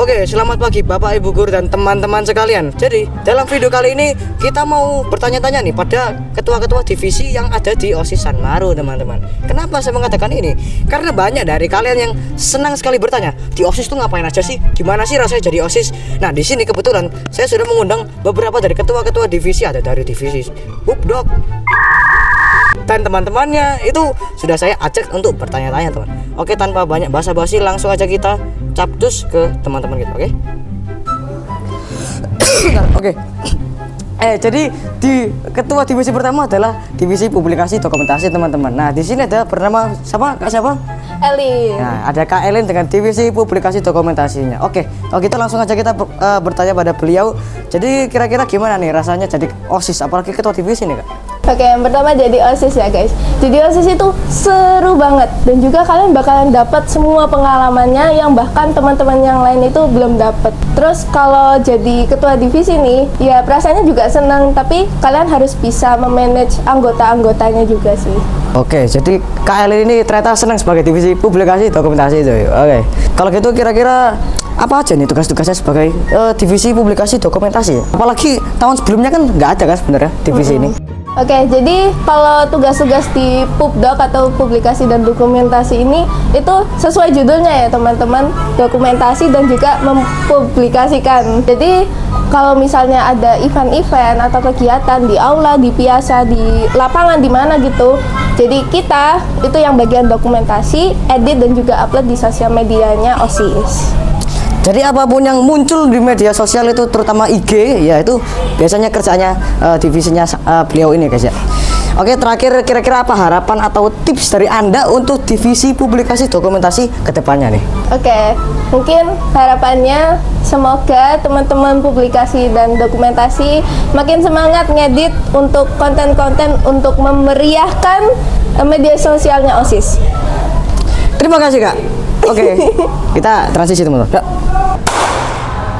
Oke, selamat pagi Bapak Ibu Guru dan teman-teman sekalian. Jadi, dalam video kali ini kita mau bertanya-tanya nih pada ketua-ketua divisi yang ada di OSIS Sanmaru, teman-teman. Kenapa saya mengatakan ini? Karena banyak dari kalian yang senang sekali bertanya, di OSIS tuh ngapain aja sih? Gimana sih rasanya jadi OSIS? Nah, di sini kebetulan saya sudah mengundang beberapa dari ketua-ketua divisi, ada dari divisi Pupdok dan teman-temannya itu sudah saya ajak untuk bertanya-tanya, teman. Oke, tanpa banyak basa-basi langsung aja kita capcus ke teman-teman kita, oke? Oke. Jadi di ketua divisi pertama adalah divisi publikasi dokumentasi, teman-teman. Nah, di sini ada bernama siapa? Kak siapa? Elin. Nah, ada Kak Elin dengan divisi publikasi dokumentasinya. Oke, kalau gitu langsung aja kita bertanya pada beliau. Jadi kira-kira gimana nih rasanya jadi OSIS, apalagi ketua divisi nih, Kak? Oke, yang pertama jadi OSIS ya guys. Jadi OSIS itu seru banget dan juga kalian bakalan dapat semua pengalamannya yang bahkan teman-teman yang lain itu belum dapat. Terus kalau jadi ketua divisi nih, ya perasaannya juga senang, tapi kalian harus bisa memanage anggota-anggotanya juga sih. Oke, jadi Kak Elin ini ternyata senang sebagai divisi publikasi dokumentasi itu. Oke, kalau gitu kira-kira apa aja nih tugas-tugasnya sebagai divisi publikasi dokumentasi? Apalagi tahun sebelumnya kan nggak ada kan sebenarnya divisi ini. Oke, jadi kalau tugas-tugas di Pupdok atau publikasi dan dokumentasi ini itu sesuai judulnya ya teman-teman, dokumentasi dan juga mempublikasikan. Jadi kalau misalnya ada event-event atau kegiatan di aula, di piazza, di lapangan, di mana gitu, jadi kita itu yang bagian dokumentasi, edit dan juga upload di sosial medianya OSIS. Jadi apapun yang muncul di media sosial itu, terutama IG, ya itu biasanya kerjanya divisinya beliau ini, guys ya. Oke, terakhir kira-kira apa harapan atau tips dari Anda untuk divisi publikasi dokumentasi ke depannya nih? Oke, mungkin harapannya semoga teman-teman publikasi dan dokumentasi makin semangat ngedit untuk konten-konten untuk memeriahkan media sosialnya OSIS. Terima kasih, Kak. Oke, kita transisi teman-teman.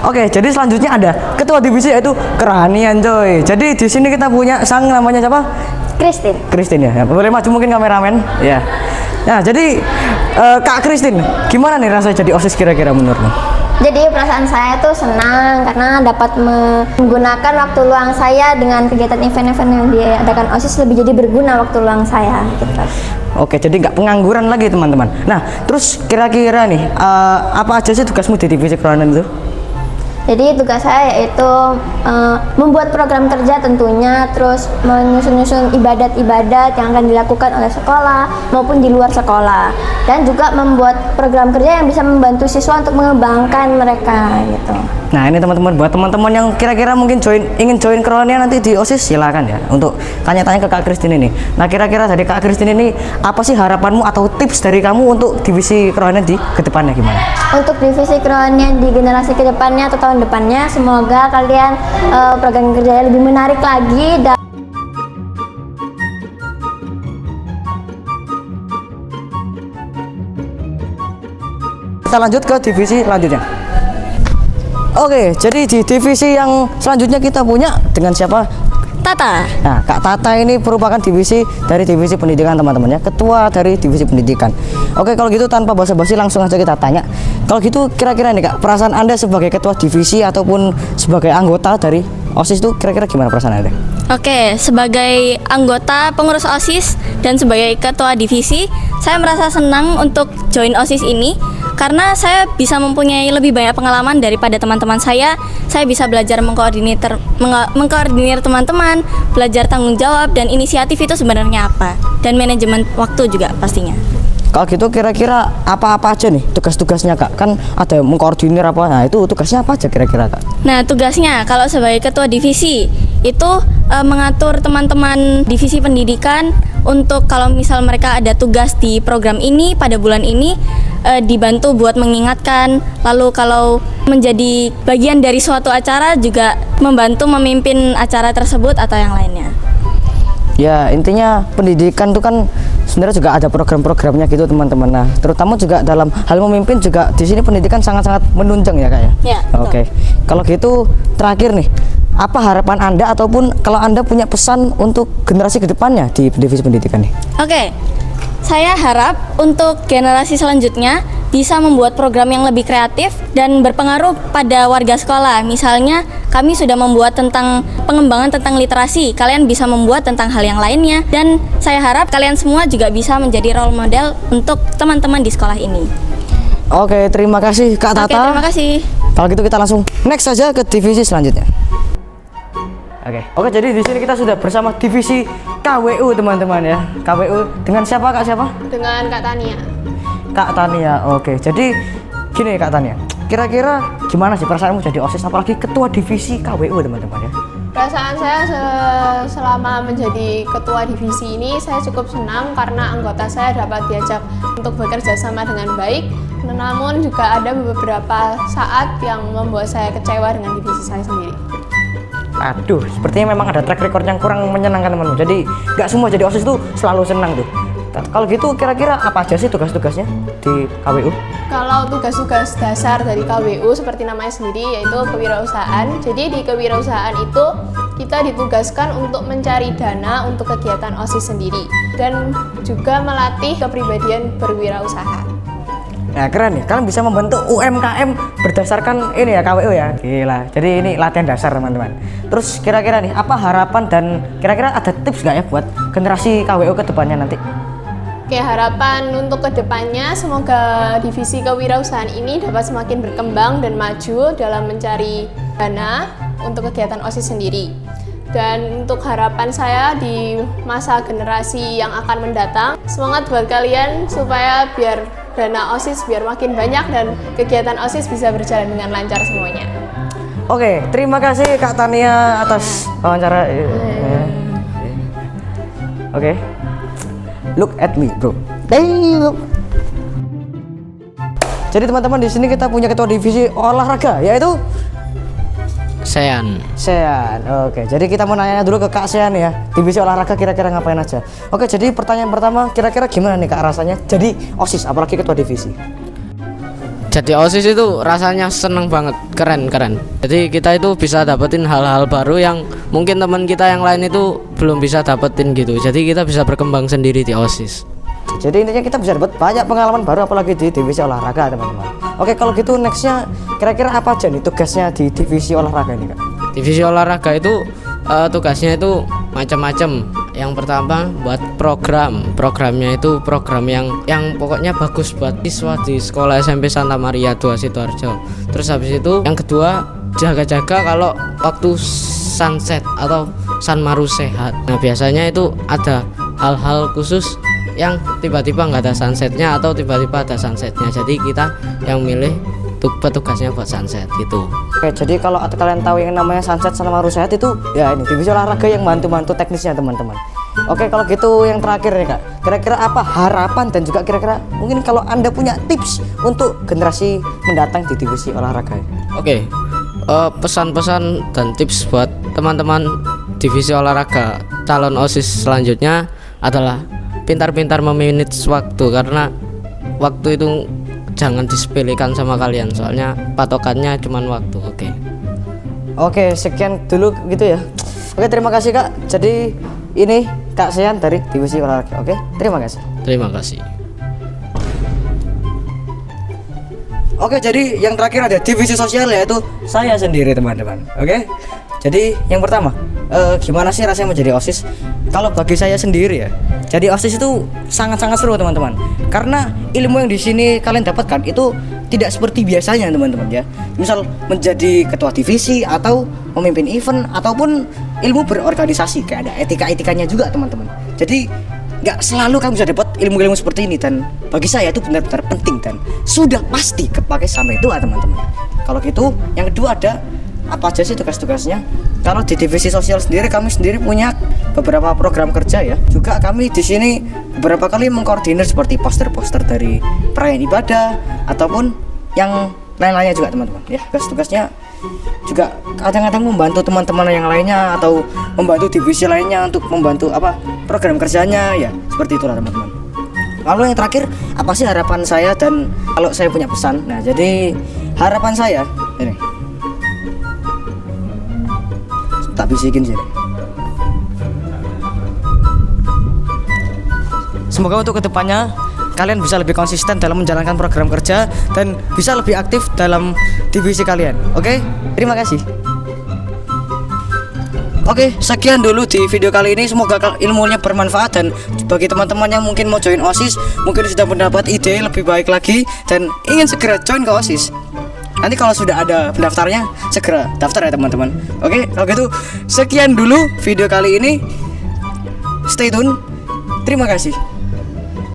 Oke, jadi selanjutnya ada ketua divisi yaitu Keranian, coy. Jadi di sini kita punya sang namanya siapa? Christine ya. Boleh maju mungkin kameramen? Ya. Nah, jadi Kak Christine, gimana nih rasanya jadi OSIS kira-kira menurutmu? Jadi perasaan saya tuh senang karena dapat menggunakan waktu luang saya dengan kegiatan event-event yang diadakan OSIS, lebih jadi berguna waktu luang saya gitu. Oke, jadi nggak pengangguran lagi teman-teman. Nah, terus kira-kira nih apa aja sih tugasmu di divisi Keranian itu? Jadi tugas saya yaitu membuat program kerja tentunya, terus menyusun-nyusun ibadat-ibadat yang akan dilakukan oleh sekolah maupun di luar sekolah, dan juga membuat program kerja yang bisa membantu siswa untuk mengembangkan mereka gitu. Nah, ini teman-teman, buat teman-teman yang kira-kira mungkin ingin join Keranian nanti di OSIS, silakan ya untuk tanya-tanya ke Kak Christine ini. Nah, kira-kira dari Kak Christine ini apa sih harapanmu atau tips dari kamu untuk divisi Keranian di kedepannya gimana? Untuk divisi Keranian di generasi kedepannya atau tahun depannya, semoga kalian program kerjanya lebih menarik lagi dan kita lanjut ke divisi selanjutnya. Oke, jadi di divisi yang selanjutnya kita punya dengan siapa? Tata. Nah, Kak Tata ini merupakan divisi dari divisi pendidikan, teman-teman ya, ketua dari divisi pendidikan. Oke, kalau gitu tanpa basa-basi langsung aja kita tanya. Kalau gitu kira-kira nih Kak, perasaan Anda sebagai ketua divisi ataupun sebagai anggota dari OSIS itu kira-kira gimana perasaan Anda? Oke, sebagai anggota pengurus OSIS dan sebagai ketua divisi, saya merasa senang untuk join OSIS ini karena saya bisa mempunyai lebih banyak pengalaman daripada teman-teman saya. Saya bisa belajar mengkoordinir teman-teman, belajar tanggung jawab dan inisiatif itu sebenarnya apa, dan manajemen waktu juga pastinya. Kalau gitu kira-kira apa-apa aja nih tugas-tugasnya Kak? Kan ada mengkoordinir apa, nah itu tugasnya apa aja kira-kira Kak? Nah, tugasnya kalau sebagai ketua divisi itu mengatur teman-teman divisi pendidikan untuk kalau misal mereka ada tugas di program ini pada bulan ini, dibantu buat mengingatkan. Lalu kalau menjadi bagian dari suatu acara juga membantu memimpin acara tersebut atau yang lainnya. Ya, intinya pendidikan itu kan sebenarnya juga ada program-programnya gitu teman-teman. Nah, terutama juga dalam hal memimpin juga di sini pendidikan sangat-sangat menunjang ya Kak ya. Ya, Oke. Kalau gitu terakhir nih, apa harapan Anda ataupun kalau Anda punya pesan untuk generasi kedepannya di divisi pendidikan nih? Oke. Saya harap untuk generasi selanjutnya bisa membuat program yang lebih kreatif dan berpengaruh pada warga sekolah. Misalnya, kami sudah membuat tentang pengembangan tentang literasi. Kalian bisa membuat tentang hal yang lainnya. Dan saya harap kalian semua juga bisa menjadi role model untuk teman-teman di sekolah ini. Oke, terima kasih Kak Tata. Oke, terima kasih. Kalau gitu kita langsung next saja ke divisi selanjutnya. Oke, jadi di sini kita sudah bersama divisi KWU teman-teman ya. KWU dengan siapa Kak siapa? Dengan Kak Tania. Kak Tania. Oke, jadi gini Kak Tania. Kira-kira gimana sih perasaanmu jadi OSIS apalagi ketua divisi KWU teman-teman ya? Perasaan saya selama menjadi ketua divisi ini saya cukup senang karena anggota saya dapat diajak untuk bekerja sama dengan baik. Namun juga ada beberapa saat yang membuat saya kecewa dengan divisi saya sendiri. Aduh, sepertinya memang ada track record yang kurang menyenangkan teman-teman. Jadi nggak semua jadi OSIS tuh selalu senang tuh. Kalau gitu kira-kira apa aja sih tugas-tugasnya di KWU? Kalau tugas-tugas dasar dari KWU seperti namanya sendiri yaitu kewirausahaan. Jadi di kewirausahaan itu kita ditugaskan untuk mencari dana untuk kegiatan OSIS sendiri dan juga melatih kepribadian berwirausaha. Nah keren nih, kalian bisa membentuk UMKM berdasarkan ini ya KWU ya. Gila, jadi ini latihan dasar teman-teman. Terus kira-kira nih apa harapan dan kira-kira ada tips nggak ya buat generasi KWU ke depannya nanti? Oke, harapan untuk kedepannya semoga divisi kewirausahaan ini dapat semakin berkembang dan maju dalam mencari dana untuk kegiatan OSIS sendiri. Dan untuk harapan saya di masa generasi yang akan mendatang, semangat buat kalian supaya biar dana OSIS biar makin banyak dan kegiatan OSIS bisa berjalan dengan lancar semuanya. Oke, terima kasih Kak Tania atas wawancara. Oke. Look at me, bro. Look. Jadi teman-teman di sini kita punya ketua divisi olahraga yaitu Sean. Oke, jadi kita mau nanya dulu ke Kak Sean ya. Divisi olahraga kira-kira ngapain aja? Oke, jadi pertanyaan pertama kira-kira gimana nih Kak rasanya jadi OSIS apalagi ketua divisi? Jadi OSIS itu rasanya seneng banget, keren. Jadi kita itu bisa dapetin hal-hal baru yang mungkin teman kita yang lain itu belum bisa dapetin gitu. Jadi kita bisa berkembang sendiri di OSIS. Jadi intinya kita bisa dapat banyak pengalaman baru apalagi di divisi olahraga teman-teman. Oke, kalau gitu nextnya kira-kira apa aja nih tugasnya di divisi olahraga ini Kak? Divisi olahraga itu tugasnya itu macam-macam. Yang pertama buat programnya itu program yang pokoknya bagus buat siswa di sekolah SMP Santa Maria 2 Sidoarjo. Terus habis itu yang kedua jaga-jaga kalau waktu sunset atau Sanmaru sehat. Nah biasanya itu ada hal-hal khusus yang tiba-tiba nggak ada sunsetnya atau tiba-tiba ada sunsetnya. Jadi kita yang milih petugasnya buat sunset gitu. Oke, jadi kalau kalian tahu yang namanya sunset sama sehat itu ya ini divisi olahraga yang bantu-bantu teknisnya teman-teman. Oke, kalau gitu yang terakhir nih Kak, kira-kira apa harapan dan juga kira-kira mungkin kalau Anda punya tips untuk generasi mendatang di divisi olahraga? Oke, pesan-pesan dan tips buat teman-teman divisi olahraga calon OSIS selanjutnya adalah pintar-pintar memanage waktu, karena waktu itu jangan disepelekan sama kalian, soalnya patokannya cuma waktu. Oke, sekian dulu gitu ya. Oke, terima kasih Kak. Jadi ini Kak Sean dari divisi olahraga. Oke, terima kasih. Terima kasih. Oke, jadi yang terakhir ada divisi sosial yaitu saya sendiri teman-teman. Oke, jadi yang pertama gimana sih rasanya menjadi OSIS? Kalau bagi saya sendiri ya, jadi OSIS itu sangat-sangat seru teman-teman. Karena ilmu yang di sini kalian dapatkan itu tidak seperti biasanya teman-teman ya. Misal menjadi ketua divisi atau memimpin event ataupun ilmu berorganisasi, kayak ada etika-etikanya juga teman-teman. Jadi nggak selalu kamu bisa dapat ilmu-ilmu seperti ini, dan bagi saya itu benar-benar penting dan sudah pasti kepake sampai tua teman-teman. Kalau gitu, yang kedua ada apa aja sih tugas-tugasnya? Kalau di divisi sosial sendiri, kami sendiri punya beberapa program kerja ya. Juga kami di sini beberapa kali mengkoordinir seperti poster-poster dari perayaan ibadah ataupun yang lain-lainnya juga teman-teman. Ya, tugas-tugasnya juga kadang-kadang membantu teman-teman yang lainnya atau membantu divisi lainnya untuk membantu program kerjanya ya, seperti itulah teman-teman. Lalu yang terakhir, apa sih harapan saya dan kalau saya punya pesan? Nah, jadi harapan saya ini tak bisikin sih. semoga untuk kedepannya kalian bisa lebih konsisten dalam menjalankan program kerja dan bisa lebih aktif dalam divisi kalian. Oke, terima kasih. Oke, sekian dulu di video kali ini. Semoga ilmunya bermanfaat dan bagi teman-teman yang mungkin mau join OSIS, mungkin sudah mendapat ide lebih baik lagi dan ingin segera join ke OSIS. Nanti kalau sudah ada pendaftarnya, segera daftar ya teman-teman. Oke, kalau gitu sekian dulu video kali ini. Stay tune. Terima kasih.